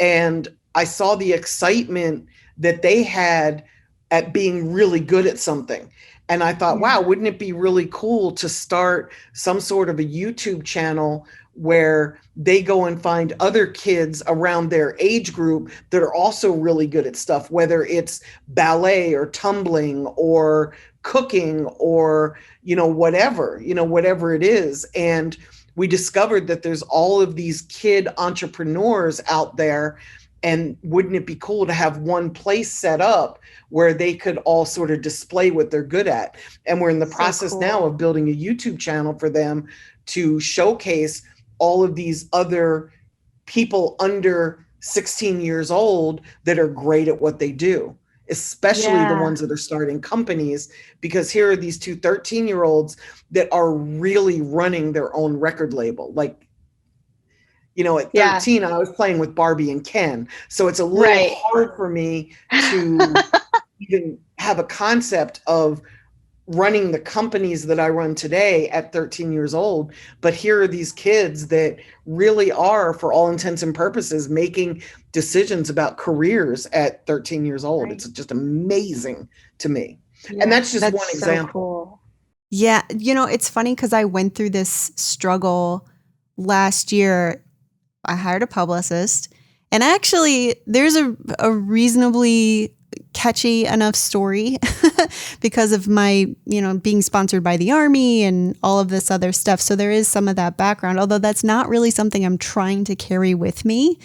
And I saw the excitement that they had at being really good at something. And I thought, wow, wouldn't it be really cool to start some sort of a YouTube channel where they go and find other kids around their age group that are also really good at stuff, whether it's ballet or tumbling or cooking or, whatever it is. And we discovered that there's all of these kid entrepreneurs out there. And wouldn't it be cool to have one place set up where they could all sort of display what they're good at? And we're in the process now of building a YouTube channel for them to showcase all of these other people under 16 years old that are great at what they do, especially the ones that are starting companies, because here are these two 13-year-olds that are really running their own record label. Like, At 13, I was playing with Barbie and Ken. So it's a little hard for me to even have a concept of running the companies that I run today at 13 years old. But here are these kids that really are, for all intents and purposes, making decisions about careers at 13 years old. Right. It's just amazing to me. Yeah, and that's just one example. Cool. Yeah. It's funny because I went through this struggle last year. I hired a publicist, and actually there's a reasonably catchy enough story because of my, being sponsored by the Army and all of this other stuff. So there is some of that background, although that's not really something I'm trying to carry with me.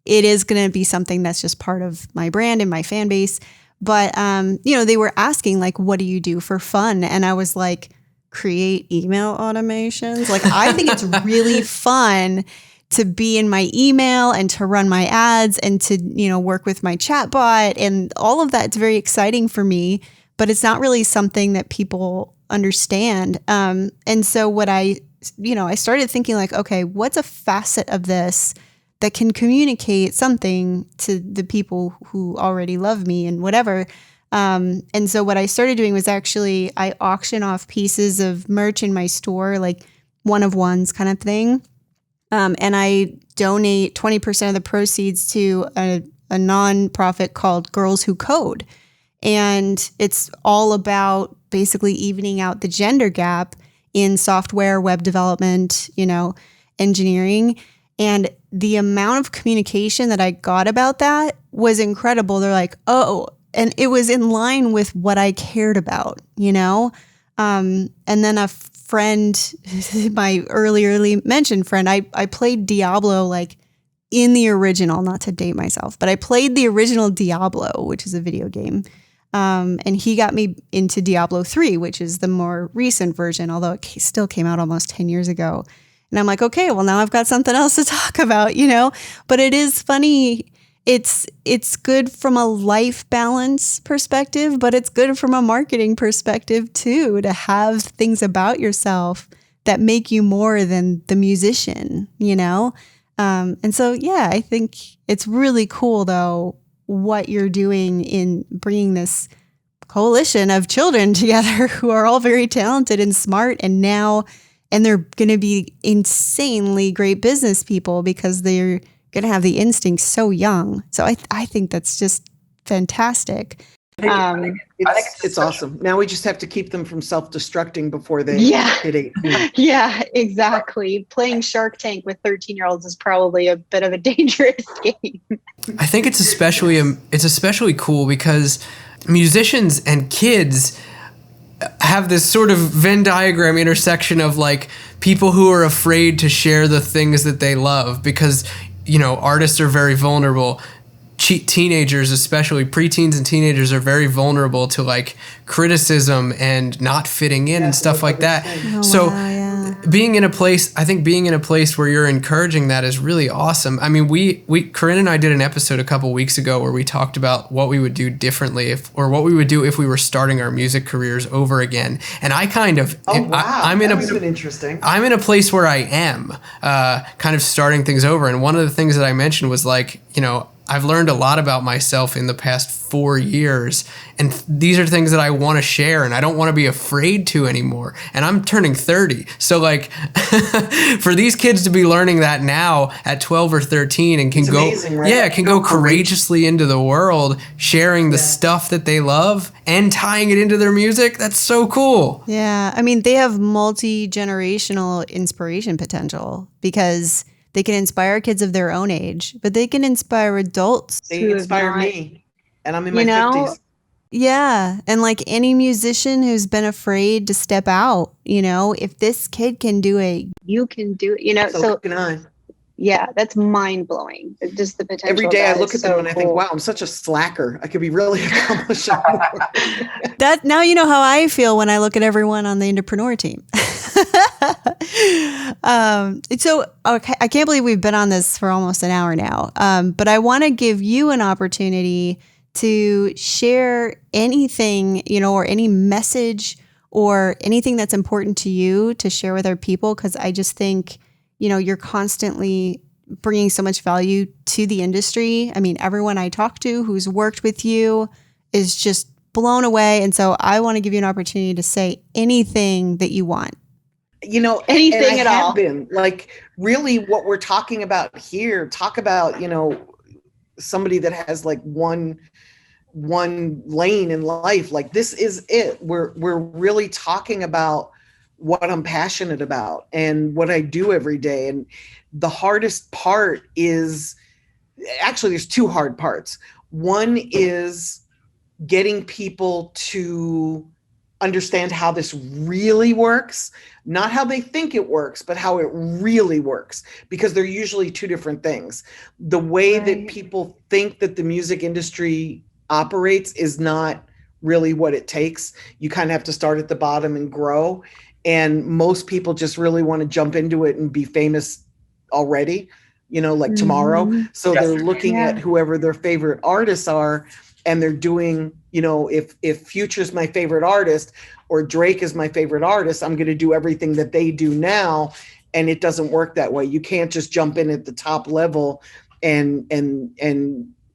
It is going to be something that's just part of my brand and my fan base. But, they were asking, like, what do you do for fun? And I was like, create email automations. Like, I think it's really fun to be in my email and to run my ads and to, work with my chatbot and all of that. It's very exciting for me, but it's not really something that people understand. And so what I started thinking like, okay, what's a facet of this that can communicate something to the people who already love me and whatever. And so what I started doing was actually I auction off pieces of merch in my store, like one of ones kind of thing. And I donate 20% of the proceeds to a nonprofit called Girls Who Code. And it's all about basically evening out the gender gap in software, web development, engineering. And the amount of communication that I got about that was incredible. They're like, oh, and it was in line with what I cared about, And then a friend, my earlier mentioned friend, I played Diablo like in the original, not to date myself, but I played the original Diablo, which is a video game. And he got me into Diablo 3, which is the more recent version, although it still came out almost 10 years ago. And I'm like, okay, well now I've got something else to talk about, but it is funny. It's good from a life balance perspective, but it's good from a marketing perspective too, to have things about yourself that make you more than the musician, And so, yeah, I think it's really cool though, what you're doing in bringing this coalition of children together who are all very talented and smart and they're going to be insanely great business people because they're going to have the instincts so young. So I think that's just fantastic. I think it's awesome. Now we just have to keep them from self-destructing before they hit 18. Yeah, exactly. Playing Shark Tank with 13-year-olds is probably a bit of a dangerous game. I think it's especially cool because musicians and kids have this sort of Venn diagram intersection of like people who are afraid to share the things that they love because artists are very vulnerable. Teenagers, especially preteens and teenagers, are very vulnerable to like criticism and not fitting in and stuff like that. Being in a place where you're encouraging that is really awesome. I mean, Corinne and I did an episode a couple weeks ago where we talked about what we would do differently what we would do if we were starting our music careers over again. And I kind of, I'm in a place where I am kind of starting things over. And one of the things that I mentioned was like, I've learned a lot about myself in the past 4 years, and these are things that I want to share and I don't want to be afraid to anymore. And I'm turning 30. So like for these kids to be learning that now at 12 or 13 and can go courageously into the world, sharing the stuff that they love and tying it into their music, that's so cool. Yeah. I mean, they have multi-generational inspiration potential because they can inspire kids of their own age, but they can inspire adults. They inspire me, and I'm in my 50s. Yeah. And like any musician who's been afraid to step out, if this kid can do it, you can do it, So can I. Yeah, that's mind blowing. Just the potential. Every day I look at them and I think, wow, I'm such a slacker. I could be really accomplishing more. That now you know how I feel when I look at everyone on the Entrepreneur team. So okay, I can't believe we've been on this for almost an hour now. But I want to give you an opportunity to share anything, or any message or anything that's important to you to share with our people. Cause I just think, you're constantly bringing so much value to the industry. I mean, everyone I talk to who's worked with you is just blown away. And so I want to give you an opportunity to say anything that you want. Anything at all. Been like really what we're talking about here, talk about, somebody that has like one lane in life. Like this is it. We're really talking about what I'm passionate about and what I do every day. And the hardest part is actually there's two hard parts. One is getting people to understand how this really works, not how they think it works, but how it really works, because they're usually two different things. The way that people think that the music industry operates is not really what it takes. You kind of have to start at the bottom and grow. And most people just really want to jump into it and be famous already, like tomorrow. So they're looking at whoever their favorite artists are, and they're doing, if Future's my favorite artist or Drake is my favorite artist, I'm going to do everything that they do now. And it doesn't work that way. You can't just jump in at the top level and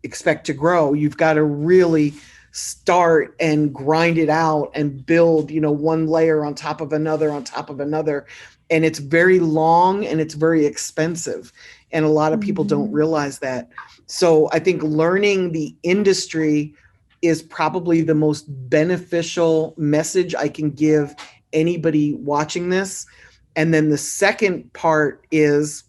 expect to grow. You've got to really start and grind it out and build, one layer on top of another, And it's very long and it's very expensive. And a lot of people don't realize that. So I think learning the industry is probably the most beneficial message I can give anybody watching this. And then the second part is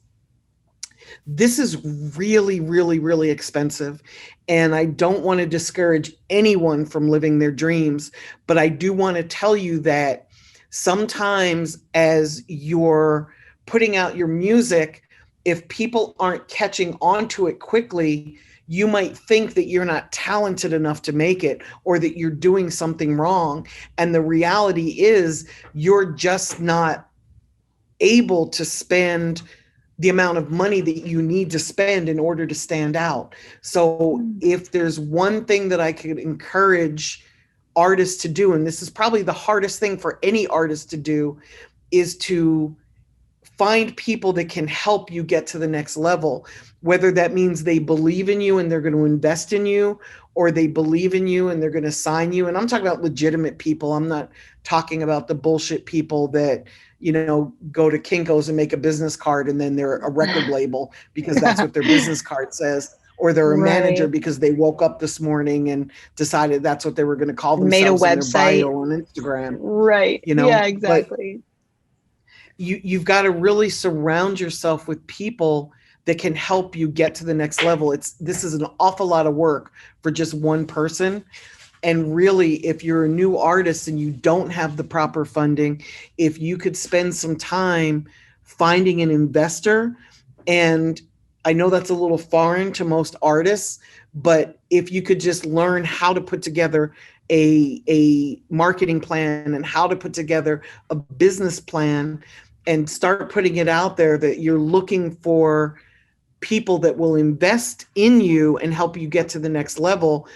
this is really, really, really expensive. And I don't want to discourage anyone from living their dreams, but I do want to tell you that sometimes as you're putting out your music, if people aren't catching onto it quickly, you might think that you're not talented enough to make it or that you're doing something wrong. And the reality is you're just not able to spend the amount of money that you need to spend in order to stand out. So if there's one thing that I could encourage artists to do, and this is probably the hardest thing for any artist to do, is to find people that can help you get to the next level, whether that means they believe in you and they're going to invest in you, or they believe in you and they're going to sign you. And I'm talking about legitimate people. I'm not talking about the bullshit people that, go to Kinko's and make a business card and then they're a record label because that's what their business card says. Or they're a manager because they woke up this morning and decided that's what they were going to call themselves. Made a website. In their bio on Instagram. Right. Yeah, exactly. But you've got to really surround yourself with people that can help you get to the next level. This is an awful lot of work for just one person. And really, if you're a new artist and you don't have the proper funding, if you could spend some time finding an investor, and I know that's a little foreign to most artists, but if you could just learn how to put together a marketing plan and how to put together a business plan and start putting it out there that you're looking for people that will invest in you and help you get to the next level,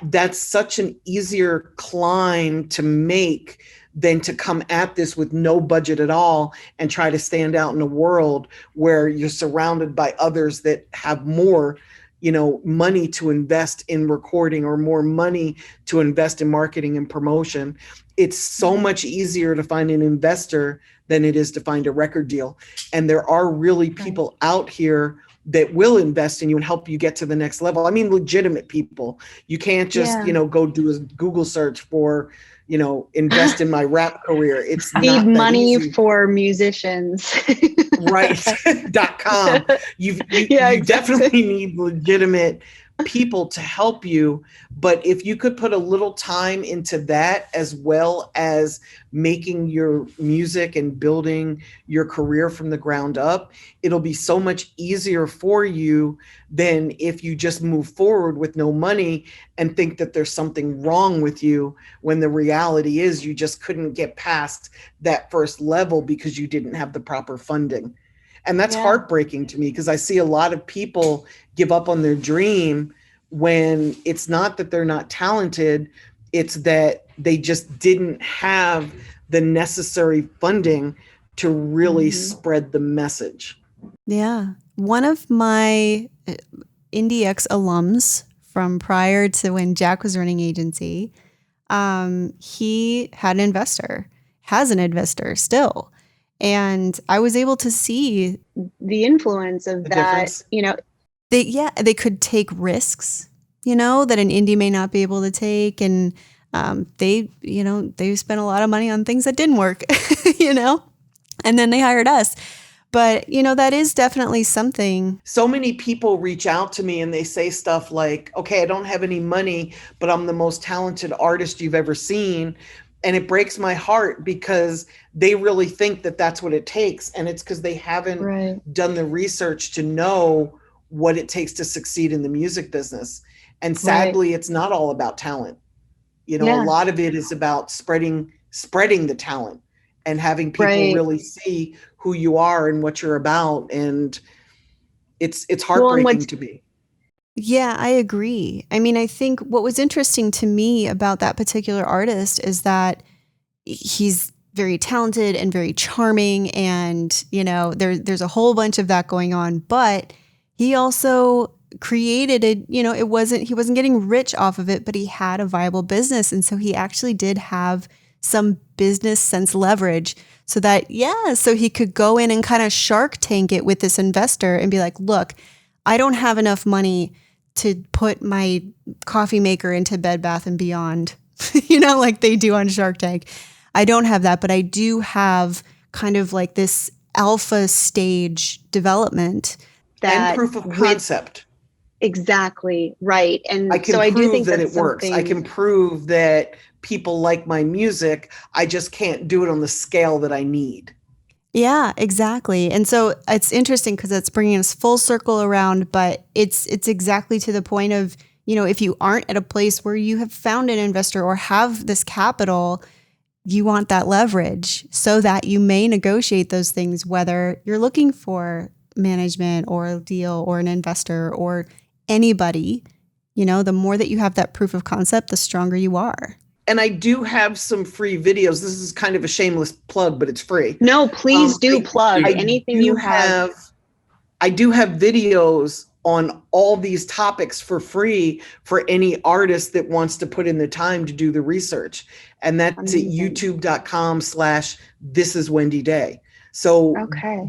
that's such an easier climb to make than to come at this with no budget at all and try to stand out in a world where you're surrounded by others that have more, money to invest in recording or more money to invest in marketing and promotion. It's so much easier to find an investor than it is to find a record deal. And there are really people out here that will invest in you and help you get to the next level. I mean, legitimate people. You can't just, go do a Google search for, invest in my rap career. It's need not money easy. For musicians. Right.com. You definitely need legitimate people to help you. But if you could put a little time into that, as well as making your music and building your career from the ground up, it'll be so much easier for you than if you just move forward with no money and think that there's something wrong with you, when the reality is you just couldn't get past that first level because you didn't have the proper funding. And that's heartbreaking to me, because I see a lot of people give up on their dream when it's not that they're not talented, it's that they just didn't have the necessary funding to really spread the message. Yeah. one of my IndieX alums from prior to when Jack was running agency, he had an investor, has an investor still. And I was able to see the influence of The that, difference. they could take risks, that an indie may not be able to take. And they spent a lot of money on things that didn't work, and then they hired us. But, that is definitely something. So many people reach out to me and they say stuff like, okay, I don't have any money, but I'm the most talented artist you've ever seen. And it breaks my heart because they really think that that's what it takes. And it's because they haven't done the research to know what it takes to succeed in the music business. And sadly, it's not all about talent. A lot of it is about spreading the talent and having people really see who you are and what you're about. And it's heartbreaking to me. Yeah, I agree. I mean, I think what was interesting to me about that particular artist is that he's very talented and very charming. And, there's a whole bunch of that going on, but he also created he wasn't getting rich off of it, but he had a viable business. And so he actually did have some business sense leverage so that, so he could go in and kind of Shark Tank it with this investor and be like, look, I don't have enough money to put my coffee maker into Bed Bath and Beyond, like they do on Shark Tank. I don't have that, but I do have kind of like this alpha stage development. And proof of concept. Exactly. Right. And I can so I do prove think that it works. I can prove that people like my music. I just can't do it on the scale that I need. Yeah, exactly. And so it's interesting because it's bringing us full circle around, but it's exactly to the point of, if you aren't at a place where you have found an investor or have this capital, you want that leverage so that you may negotiate those things, whether you're looking for management or a deal or an investor or anybody. The more that you have that proof of concept, the stronger you are. And I do have some free videos. This is kind of a shameless plug, but it's free. No, please do plug anything you have. I do have videos on all these topics for free for any artist that wants to put in the time to do the research. And that's at youtube.com/thisiswendyday. So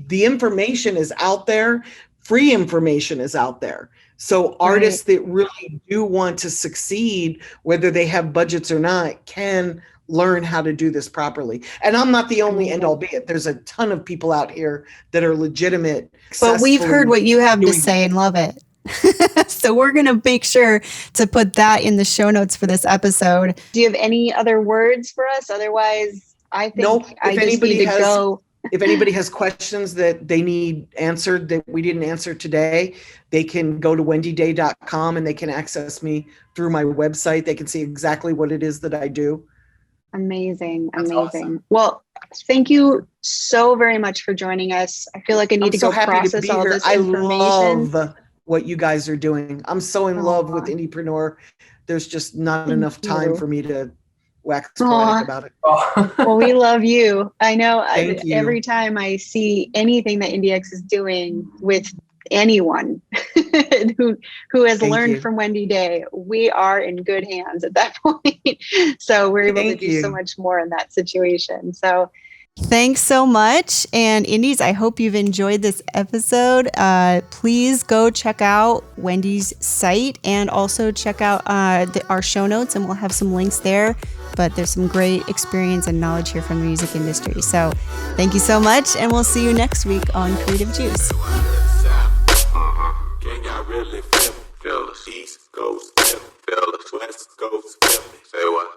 the information is out there. Free information is out there. So artists that really do want to succeed, whether they have budgets or not, can learn how to do this properly. And I'm not the only end all be it. There's a ton of people out here that are legitimate. But we've heard what you have to say and love it. So we're going to make sure to put that in the show notes for this episode. Do you have any other words for us? Otherwise, I think I just need to go. If anybody has questions that they need answered that we didn't answer today, they can go to wendyday.com and they can access me through my website. They can see exactly what it is that I do. Amazing. That's awesome. Well, thank you so very much for joining us. I feel like I need to go process all this information. I love what you guys are doing. I'm so in love with Indiepreneur. There's just not enough time for me to wax poetic about it. Well, we love you. I know every time I see anything that IndieX is doing with anyone who has learned from Wendy Day, we are in good hands at that point. So we're able to do so much more in that situation. So thanks so much. And Indies, I hope you've enjoyed this episode. Please go check out Wendy's site and also check out our show notes, and we'll have some links there. But there's some great experience and knowledge here from the music industry. So thank you so much, and we'll see you next week on Creative Juice. Can y'all really feel the East Coast, feel the West Coast, feel me? Say what?